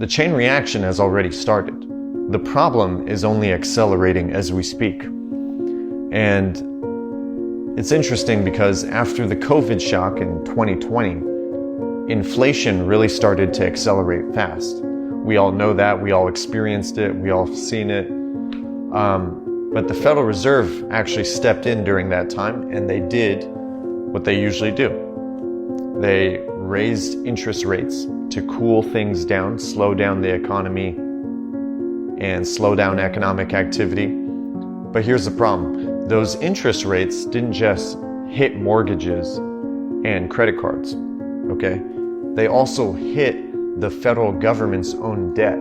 The chain reaction has already started. The problem is only accelerating as we speak. And it's interesting because after the COVID shock in 2020, inflation really started to accelerate fast. We all know that, we all experienced it, we all have seen it. But the Federal Reserve actually stepped in during that time, and they did what they usually do. They raised interest rates to cool things down, slow down the economy, and slow down economic activity. But here's the problem. Those interest rates didn't just hit mortgages and credit cards, okay? They also hit the federal government's own debt.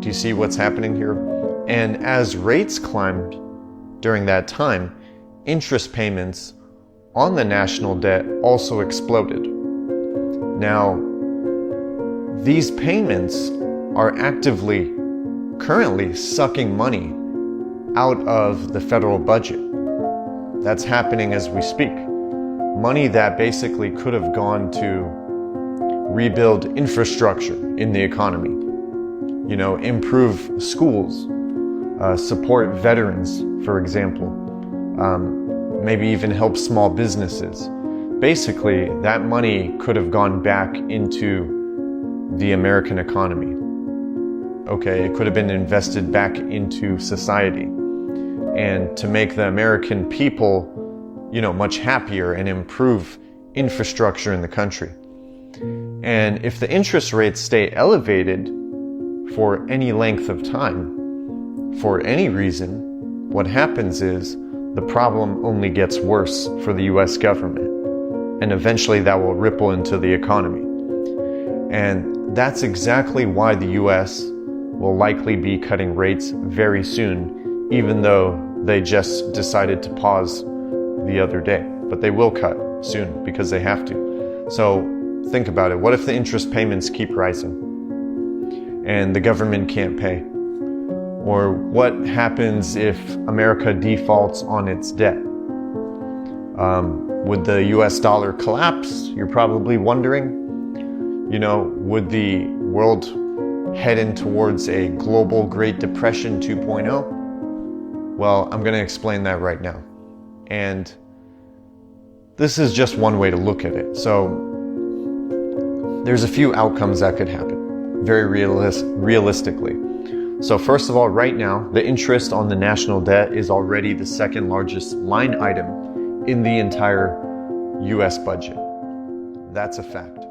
Do you see what's happening here? And as rates climbed during that time, interest payments on the national debt also exploded. Now, these payments are actively, currently sucking money out of the federal budget. That's happening as we speak. Money that basically could have gone to rebuild infrastructure in the economy, improve schools, support veterans, for example, maybe even help small businesses. Basically, that money could have gone back into the American economy. Okay, it could have been invested back into society and to make the American people, much happier and improve infrastructure in the country. And if the interest rates stay elevated for any length of time, for any reason, what happens is the problem only gets worse for the US government. And eventually that will ripple into the economy. And that's exactly why the US will likely be cutting rates very soon, even though they just decided to pause the other day. But they will cut soon because they have to. So think about it. What if the interest payments keep rising and the government can't pay? Or what happens if America defaults on its debt? Would the US dollar collapse? You're probably wondering. Would the world head in towards a global Great Depression 2.0? Well, I'm going to explain that right now. And this is just one way to look at it. So there's a few outcomes that could happen, very realistically. So first of all, right now, the interest on the national debt is already the second largest line item in the entire US budget. That's a fact.